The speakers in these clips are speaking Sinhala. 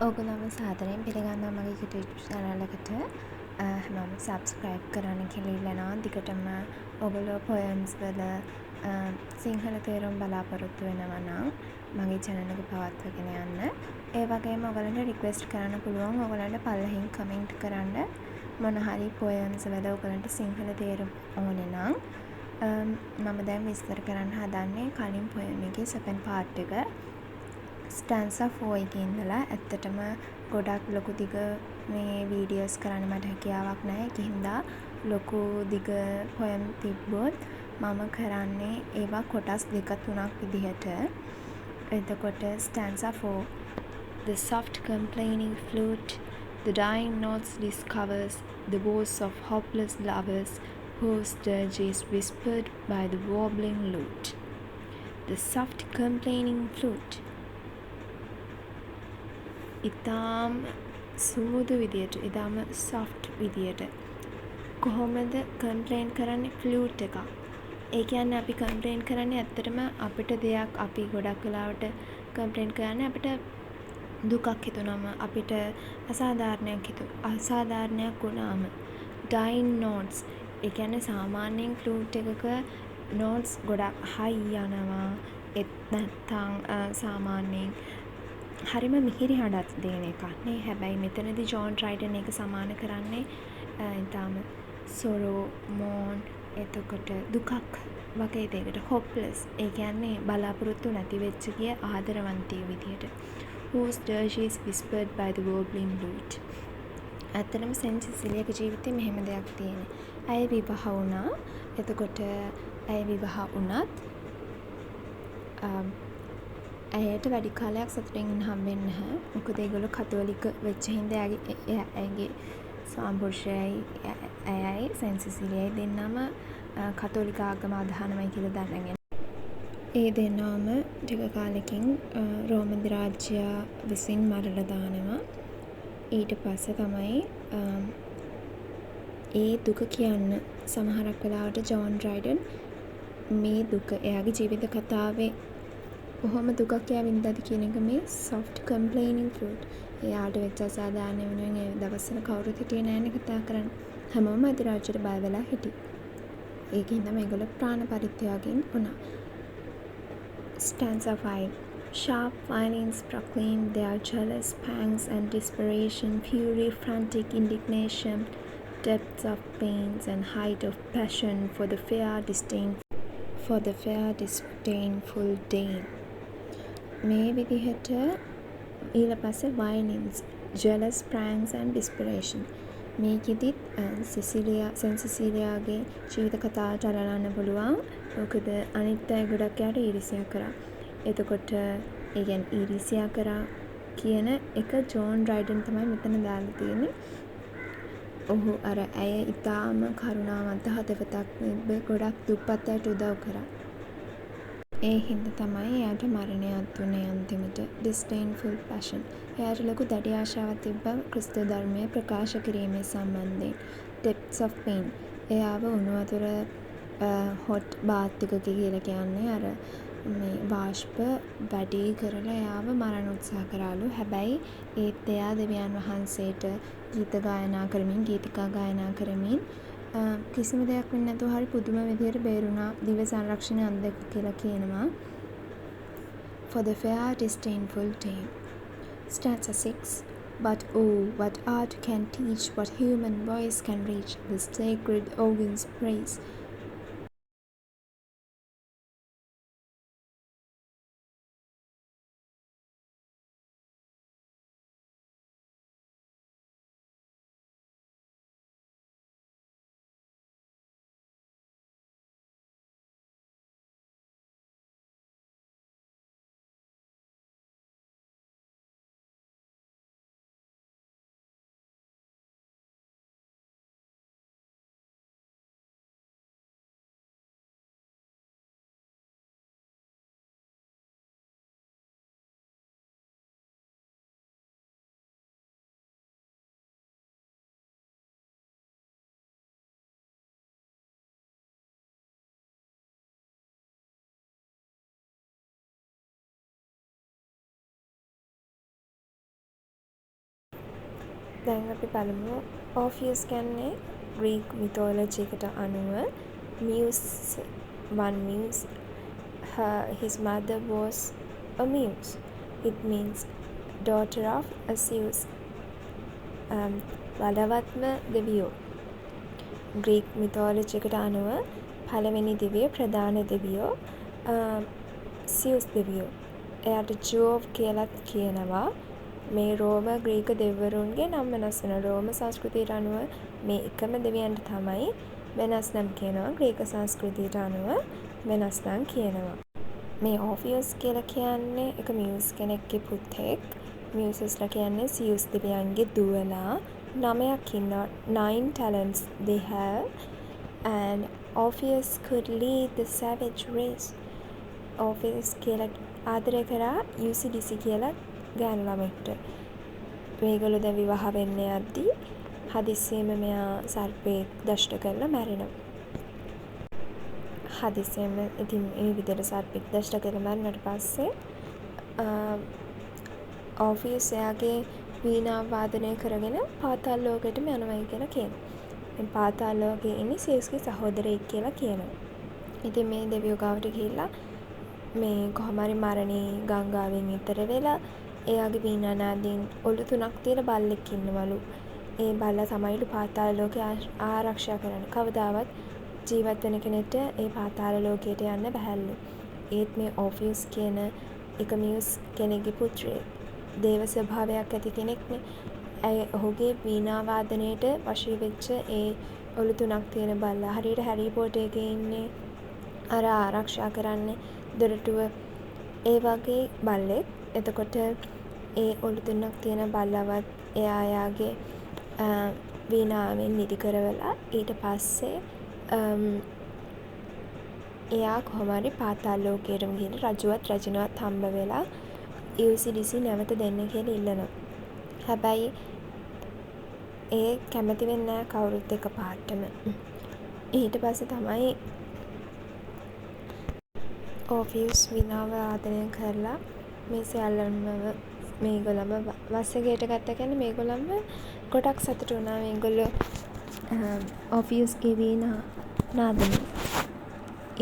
ඕගොල්ලන්ව සාදරයෙන් පිළිගන්නවා මගේ YouTube channel එකට. හැමෝම subscribe කරන්න කියලා ඉල්ලනවා. දිගටම ඔයගොල්ලෝ poems වල සිංහල තේරුම් බලාපොරොත්තු වෙනවා නම් මගේ channel එක පවත්වාගෙන යන්න. ඒ වගේම ඔයගොල්ලන්ට request කරන්න පුළුවන්. ඔයගොල්ලන්ට පල්ලෙහින් comment කරන්න මොන හරි poems වල ඔයගොල්ලන්ට සිංහල තේරුම් ඕනේ නම් මම දැන් විස්තර කරන්න හදන්නේ කලින් poem එකේ second part එක. ස්ටැන්සා 4 එකේ ඉඳලා ඇත්තටම ගොඩක් ලොකු දිග මේ වීඩියෝස් කරන්න මට හැකියාවක් නැහැ. ඒක හින්දා ලොකු දිග පොයම් තිබ්බොත් මම කරන්නේ ඒවා කොටස් 2-3ක් විදිහට. එතකොට ස්ටැන්සා 4. The soft complaining flute, the dying notes discovers the woes of hopeless lovers whose dirge is whispered by the warbling lute. The soft complaining flute. ඉතාම සූදු විදියට, ඉතාම soft විදියට කොහොමද කම්ප්ලේන් කරන්නේ ෆ්ලූට් එකක්. ඒ කියන්නේ අපි කම්ප්ලේන් කරන්නේ ඇත්තටම අපිට දෙයක් අපි ගොඩක් වෙලාවට කම්ප්ලේන් කරන්නේ අපිට දුකක් හිතුනම අපිට අසාධාරණයක් වුණාම dying notes ඒ කියන්නේ සාමාන්‍යයෙන් ෆ්ලූට් එකක notes ගොඩක් high යනවා. ඒත් නැත්තම් සාමාන්‍යයෙන් හරිම මිහිරි හඬක් දෙන එකක් නේ. හැබැයි මෙතනදී ජෝන් ඩ්‍රයිඩන් එක සමාන කරන්නේ ඊටාම sorrow, mourn, එතකොට දුකක් වගේ දෙයකට. hopeless ඒ කියන්නේ බලාපොරොත්තු නැති වෙච්ච ගිය ආදරවන්තිය විදියට. whose dirge is whispered by the warbling lute. ඇත්තටම සෙන්ට් සිසිලියාගේ ජීවිතේ මෙහෙම දෙයක් තියෙනවා. ඇය විවාහ වුණා. එතකොට ඇය විවාහ වුණත් ඇයට වැඩි කාලයක් සතුටින් ඉන්න හම්බෙන්නේ නැහැ. මොකද ඒගොල්ලෝ කතෝලික වෙච්ච හින්දා ඇයගේ ස්වාමිපුරුෂයයි ඇයයි සෙන්ට් සිසිලියයි දෙන්නම කතෝලික ආගම අදහනවයි කියලා දැනගෙන ඒ දෙන්නම ටික කාලෙකින් රෝම අධිරාජ්‍යය විසින් මරලා දානවා. ඊට පස්සේ තමයි ඒ දුක කියන්න සමහරක් වෙලාවට ජෝන් ඩ්‍රයිඩන් මේ දුක එයාගේ ජීවිත කතාවේ කොහොම දුකක් එයා වින්දාද කියන එක මේ soft complaining flute. එයාට වෙච්ච අසාධාරණ වෙනුවෙන් ඒ දවස්වල කවුරුත් හිටියේ නෑනේ කතා කරන්න. හැමෝම අධිරාජ්‍යයට බය වෙලා හිටියේ. ඒකින්ද මේගොල්ලෝ ප්‍රාණ පරිත්‍යාගයෙන් වුණා. Stanza 5. Sharp violins proclaim their jealous pangs and desperation, fury, frantic indignation, depths of pains and height of passion for the fair disdainful dame. මේ විදිහට ඊළ පස්සේ violins, jealous pranks and desperation. මේකෙදිත් සෙන්ට් සිසිලියාගේ ජීවිත කතාවට අරලන්න පුළුවන්. මොකද අනිත් අය ගොඩක් යාට ඊර්ෂ්‍යා කරා. එතකොට ඒ කියන්නේ ඊර්ෂ්‍යා කරා කියන එක ජෝන් ඩ්‍රයිඩන් තමයි මෙතන දාලා තියෙන්නේ. ඔහු අර ඇය ඉතාම කරුණාවන්ත හදවතක් ගොඩක් දුප්පත් අයට උදව් කරා. ඒ හින්දා තමයි එයාට මරණයක් දුන්නේ අන්තිමට. disdainful passion. එයාට ලොකු දැඩි ආශාවක් තිබ්බා ක්‍රිස්තු ධර්මය ප්‍රකාශ කිරීමේ සම්බන්ධයෙන්. depths of pain. එයාව උණු වතුර hot bath එකක කියලා කියන්නේ අර මේ වාෂ්ප වැඩි කරලා එයාව මරණ උත්සාහ කරාලු. හැබැයි ඒත් එයා දෙවියන් වහන්සේට ගීත ගායනා කරමින් ගීතිකා ගායනා කරමින් කිසිම දෙයක් වෙන්නේ නැතුව හරි පුදුම විදියට බේරුණා. දිව්‍ය සංරක්ෂණය අන්දෙක් කියලා කියනවා. For the fair disdainful dame. Stanza 6. But oh, what art can teach, what human voice can reach, the sacred organ's praise. දැන් අපි බලමු ඕෆියස් කියන්නේ ග්‍රීක් මිතෝලොජි එකට අනුව මියුස් one muse. His mother was a muse. It means daughter of Zeus. බලවත්ම දෙවියෝ. ග්‍රීක් මිතෝලොජි එකට අනුව පළවෙනි දෙවියෝ ප්‍රධාන දෙවියෝ සියුස් දෙවියෝ. එයාට ජෝව් කියලත් කියනවා. මේ රෝම ග්‍රීක දෙවිවරුන්ගේ නම් වෙනස් වෙන රෝම සංස්කෘතියට අනුව මේ එකම දෙවියන්ට තමයි වෙනස් නම් කියනවා. ග්‍රීක සංස්කෘතියට අනුව වෙනස් නම් කියනවා. මේ ඕෆියස් කියලා කියන්නේ එක මියුස් කෙනෙක්ගේ පුතෙක්. මියුසස්ලා කියන්නේ සියුස් දෙවියන්ගේ දුවලා 9ක් ඉන්නවා. 9 talents they have and Orpheus could lead the savage race. Orpheus කියලා ආදරය කරා යුසිඩිසි කියලා ගෑනු ළමෙක්ට. මේගොල්ලෝ දැන් විවාහ වෙන්න යද්දී හදිස්සියෙම මෙයා සර්පෙක් දෂ්ට කරලා මැරෙනවා. හදිස්සියෙම ඉතින් මේ විදිහට සර්පෙක් දෂ්ට කරලා මැරුණාට පස්සේ ඕෆියස් එයාගේ වීණාව වාදනය කරගෙන පාතාල ලෝකෙටම යනවා කියලා කියනවා. ඉතින් පාතාල ලෝකේ ඉන්නේ සියුස්ගේ සහෝදරයෙක් කියලා කියනවා. ඉතින් මේ දෙවියෝ ගාවට ගිහිල්ලා මේ කොහොම හරි මරණේ ගංගාවෙන් ඈතර වෙලා එයාගේ වීණා නාදයෙන් ඔලු 3ක් තියලා බල්ලෙක් ඉන්නවලු. ඒ බල්ලා තමයිලු පාතාල ලෝකේ ආරක්ෂා කරන්නේ. කවදාවත් ජීවත් වෙන කෙනෙක්ට ඒ පාතාල ලෝකයට යන්න බැහැලු. ඒත් මේ ඕෆියස් කියන එක මියුස් කෙනෙක්ගේ පුත්‍රයෙක්. දේව ස්වභාවයක් ඇති කෙනෙක්නේ. ඔහුගේ වීණා වාදනයට වශී වෙච්ච ඒ ඔලු 3ක් තියෙන බල්ලා හරියට හැරී පොටර් එකේ ඉන්නේ අර ආරක්ෂා කරන්නේ දොරටුව ඒ වගේ බල්ලෙක්. එතකොට ඒ ඔලු 3ක් තියෙන බල්ලවත් එයාගේ වීණාවෙන් නිදි කරවලා ඊට පස්සේ එයා කොහොම හරි පාතාල ලෝකයටම ගිහින් රජුවත් රජිනවත් හම්බ වෙලා යුසිඩිසි නැවත දෙන්න කියලා ඉල්ලනවා. හැබැයි ඒ කැමති වෙන්නේ නැහැ කවුරුත් එක පාටම. ඊට පස්සේ තමයි ඕෆියස් වීණාව වාදනය කරලා මේ සියල්ලම මේගොල්ලම වස්සගේට ගත්ත කියන්නේ මේගොල්ලම ගොඩක් සතුටු වුණා. මේගොල්ලෝ ඕෆියස්ගේ වීණා නාදනය.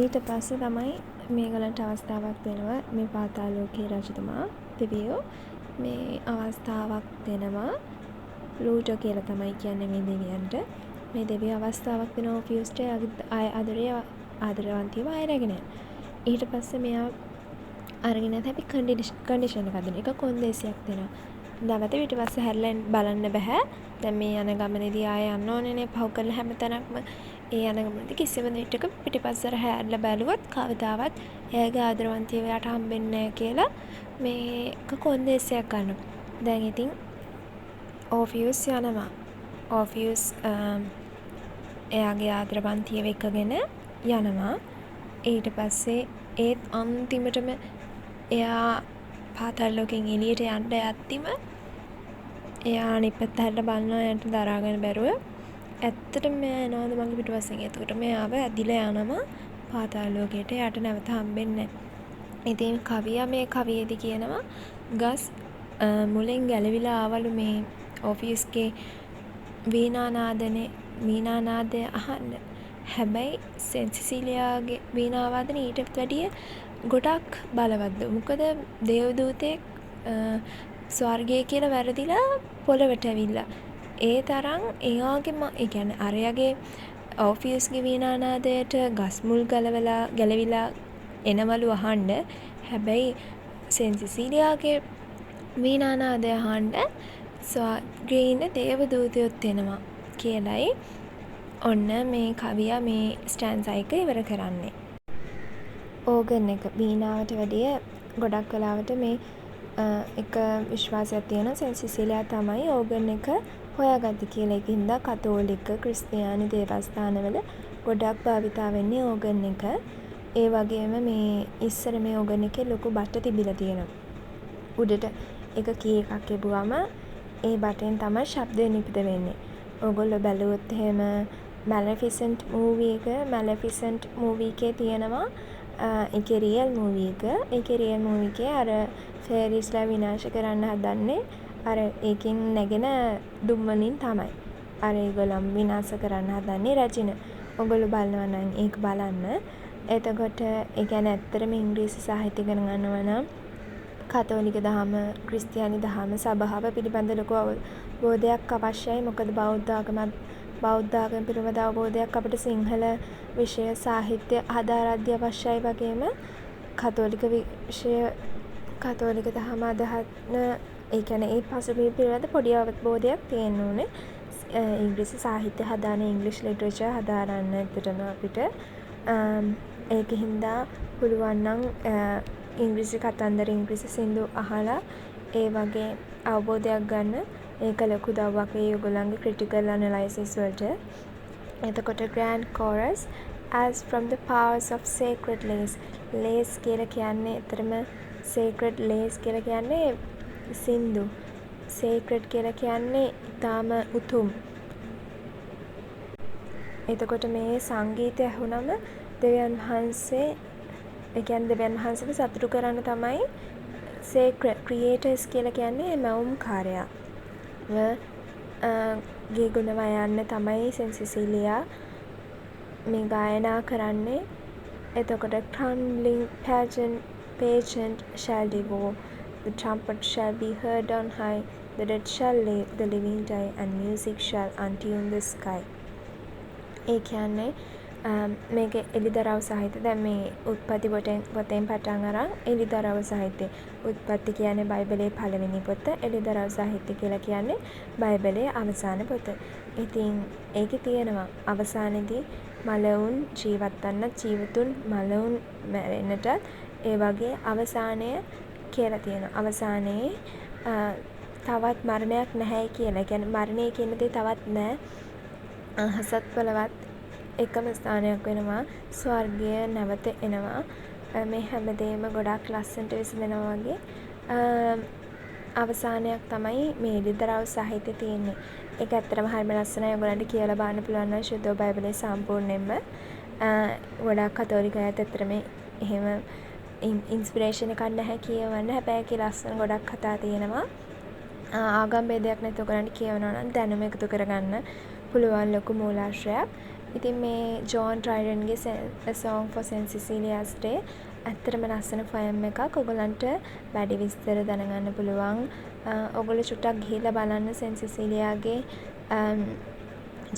ඊට පස්සේ තමයි මේගොල්ලන්ට අවස්ථාවක් දෙනවා මේ පාතාල ලෝකයේ රජතුමා දෙවියෝ මේ අවස්ථාවක් දෙනවා. ලූටෝ කියලා තමයි කියන්නේ මේ දෙවියන්ට. මේ දෙවියෝ අවස්ථාවක් දෙන ඕෆියස්ට ආදරවන්තීව අයරගෙන. ඊට පස්සේ මෙයා අරගෙන හැබැයි කන්ඩිෂන් එකක් දෙන එක කොන්දේසියක් දෙනවා. නැවත ඊට පස්සේ හැරලා බලන්න බෑ. දැන් මේ යන ගමනේදී ආය යන්න ඕනේනේ පහු කරලා හැමතැනක්ම ඒ යන ගමනේදී කිසිම දෙයකට පිටිපස්සට හැරලා බැලුවොත් කවදාවත් එයාගේ ආදරවන්තියව යට හම්බෙන්නේ නැහැ කියලා මේක කොන්දේසියක් ගන්නවා. දැන් ඉතින් ඕෆියස් යනවා. ඕෆියස් එයාගේ ආදරවන්තියව එක්කගෙන යනවා. ඊට පස්සේ ඒත් අන්තිමටම එයා පාතාල ලෝකෙන් එළියට යන්න යද්දිම එයා අනිත් පැත්ත හැරලා බලනවා එයාට දරාගෙන බැරුව. ඇත්තටම මෙයා එනවාද මගේ පිටුපස්සෙන්. එතකොට මෙයාව ඇදිලා යනවා පාතාල ලෝකයට. එයාට නැවත හම්බෙන්නේ නැහැ. ඉතින් කවියා මේ කවියේදී කියනවා ගස් මුලින් ගැලවිලා ආවලු මේ ඕෆියස්ගේ වීණා නාදය අහන්න. හැබැයි සෙන්සිසිලියාගේ වීණා වාදනය ඊටත් වැඩිය ගොඩක් බලවත්ද. මොකද දේවදූතෙක් ස්වර්ගය කියලා වැරදිලා පොළවට ඇවිල්ලා. ඒ තරම් එයාගේ ඒ කියන්නේ අරයාගේ ඕෆියස්ගේ වීණා නාදයට ගස් මුල් ගැලවිලා එනවලු අහන්න. හැබැයි සෙන්සිසිලියාගේ වීණා නාදය අහන්න ස්වර්ගයේ ඉන්න දේවදූතයොත් එනවා කියලයි ඔන්න මේ කවියා මේ ස්ටෑන්සා එක ඉවර කරන්නේ. ඕගන් එක වීණාවට වැඩිය ගොඩක් වෙලාවට මේ එක විශ්වාසයක් තියෙන සෙන්සිසිලියා තමයි ඕගන් එක හොයාගත්තේ කියලා. ඒකින්ද කතෝලික ක්‍රිස්තියානි දේවස්ථානවල ගොඩක් භාවිතා වෙන්නේ ඕගන් එක. ඒ වගේම මේ ඉස්සර මේ ඕගන් එකේ ලොකු බට තිබිලා තියෙනවා. උඩට එක කී එකක් එබුවම ඒ බටෙන් තමයි ශබ්දය නිපද වෙන්නේ. ඕගොල්ලෝ බැලුවොත් එහෙම මැලෆිසන්ට් මූවී එකේ තියෙනවා ඒකේ රියල් මූවී එක. ඒකේ රියල් මූවී එකේ අර ෆේරිස්ලා විනාශ කරන්න හදන්නේ අර ඒකෙන් නැගෙන දුම් වලින් තමයි. අර ඒගොල්ලන් විනාශ කරන්න හදන්නේ රැජින. ඔයගොල්ලෝ බලනවා නම් ඒක බලන්න. එතකොට ඒ කියන්නේ ඇත්තටම ඉංග්‍රීසි සාහිත්‍ය ඉගෙන ගන්නවා නම් කතෝලික දහම, ක්‍රිස්තියානි දහම, සභාව පිළිබඳ ලොකු අවබෝධයක් අවශ්‍යයි. මොකද බෞද්ධ ආගම පිළිබඳ අවබෝධයක් අපිට සිංහල විෂය සාහිත්‍ය හදාරද්දී අවශ්‍යයි. වගේම කතෝලික විෂය කතෝලික දහම අදහන ඒ කියන්නේ ඒ පසුබිම පිළිබඳ පොඩි අවබෝධයක් තියෙන්න ඕනේ. ඉංග්‍රීසි සාහිත්‍ය හදාන ඉංග්‍රීසි ලිටරේචර් හදාරන්න ඇත්තටම අපිට ඒකින්දා පුළුවන් නම් ඉංග්‍රීසි කතන්දර ඉංග්‍රීසි සින්දු අහලා ඒ වගේ අවබෝධයක් ගන්න ඒක ලොකු උදව්වක් වෙයි ඔයගොල්ලන්ගේ ක්‍රිටිකල් ඇනලයිසිස් වලට. එතකොට grand chorus as from the powers of sacred lace. lace කියලා කියන්නේ ඇත්තටම sacred lace කියලා කියන්නේ සින්දු. sacred කියලා කියන්නේ ඊටාම උතුම්. එතකොට මේ සංගීතය ඇහුනම දෙවියන් වහන්සේ ඒ කියන්නේ දෙවියන් වහන්සේව සතුටු කරන්න තමයි sacred creators කියලා කියන්නේ මවුම්කාරයා. ගේ ගුණ වයන්න තමයි සෙන්ට් සිසිලියා මේ ගායනා කරන්නේ. එතකොට trembling pageant shall devour, the trumpet shall be heard on high, the dead shall live, the living die, and music shall untune the sky. ඒ කියන්නේ මේකේ එළිදරව් සාහිත්‍ය. දැන් මේ උත්පත්ති පොතෙන් පටන් අරන් එළිදරව් සාහිත්‍ය. උත්පත්ති කියන්නේ බයිබලයේ පළවෙනි පොත. එළිදරව් සාහිත්‍ය කියලා කියන්නේ බයිබලයේ අවසාන පොත. ඉතින් ඒකේ තියෙනවා අවසානයේදී මලවුන් ජීවත් වන්නත් ජීවතුන් මලවුන් මැරෙන්නටත් ඒ වගේ අවසානය කියලා තියෙනවා. අවසානයේ තවත් මරණයක් නැහැ කියලා. ඒ කියන්නේ මරණය කියන දේ තවත් නැහැ. අහසත් පොළවත් එකම ස්ථානයක් වෙනවා. ස්වර්ගය නැවත එනවා. මේ හැමදේම ගොඩාක් ලස්සනට විසඳෙනවා වගේ අවසානයක් තමයි මේ එළිදරව් සාහිත්‍ය තියෙන්නේ. ඒක ඇත්තටම හරිම ලස්සනයි. ඔයගොල්ලන්ට කියලා බලන්න පුළුවන් නම් ශුද්ධ බයිබලයේ සම්පූර්ණයෙන්ම ගොඩාක් කතෝලික අයත් ඇත්තටම එහෙම ඉන්ස්පිරේෂන් එකක් නැහැ කියවන්න. හැබැයි ඒකේ ලස්සන ගොඩක් කතා තියෙනවා. ආගම් භේදයක් නැතුව ඔයගොල්ලන්ට කියවනවා නම් දැනුම එකතු කරගන්න පුළුවන් ලොකු මූලාශ්‍රයක්. ඉතින් මේ John ඩ්‍රයිඩන්ගේ A Song for St. Cecilia's Day ඇත්තටම ලස්සන ෆොයම් එකක්. ඔයගොල්ලන්ට වැඩි විස්තර දැනගන්න පුළුවන්. ඔයගොල්ලෝ චුට්ටක් ගිහිල්ලා බලන්න සෙන්ට් සිසිලියාගේ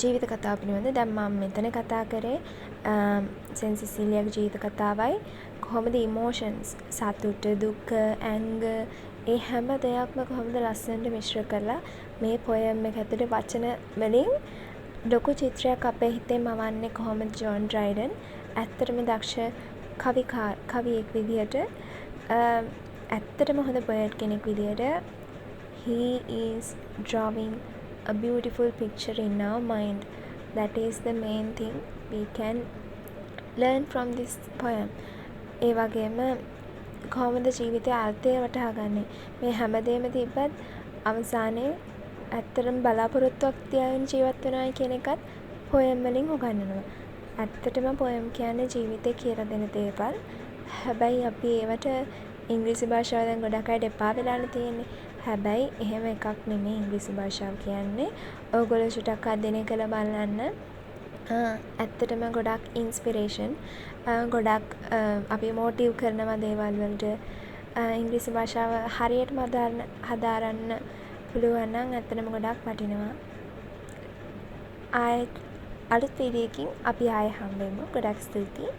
ජීවිත කතාව පිළිබඳ. දැන් මම මෙතන කතා කරේ සෙන්ට් සිසිලියාගේ ජීවිත කතාවයි කොහොමද ඉමෝෂන්ස් සතුට දුක ඇංගර් ඒ හැම දෙයක්ම කොහොමද ලස්සනට මිශ්‍ර කරලා මේ පොයම් එක ඇතුලේ වචන වලින් ලොකු චිත්‍රයක් අපේ හිතේ මවන්නේ කොහොමද ජෝන් ඩ්‍රයිඩන් ඇත්තටම දක්ෂ කවියෙක් විදියට ඇත්තටම හොඳ පොයට් කෙනෙක් විදියට he is drawing a beautiful picture in our mind. That is the main thing we can learn from this poem. ඒ වගේම කොහොමද ජීවිතයේ අර්ථය වටහා ගන්නෙ මේ හැමදේම තිබ්බත් අවසානයේ ඇත්තටම බලාපොරොත්තුවක් තියාගෙන ජීවත් වෙනවයි කියන එකත් පොයම් වලින් උගන්වනවා. ඇත්තටම පොයම් කියන්නේ ජීවිතේ කියලා දෙන දේවල්. හැබැයි අපි ඒවට ඉංග්‍රීසි භාෂාව දැන් ගොඩක් අයට එපා වෙලානේ තියෙන්නේ. හැබැයි එහෙම එකක් නෙමෙයි ඉංග්‍රීසි භාෂාව කියන්නේ. ඔයගොල්ලෝ චුට්ටක් අධ්‍යයනය කරලා බලන්න. ඇත්තටම ගොඩක් ඉන්ස්පිරේෂන් ගොඩක් අපි මෝටිව් කරනවා දේවල් වලට ඉංග්‍රීසි භාෂාව හරියටම හදාරන්න පුළුවන් නම් ඇත්තටම ගොඩක් වටිනවා. ආයෙත් අලුත් වීඩියෝ එකකින් අපි ආයෙ හම්බෙමු. ගොඩක් ස්තුතියි.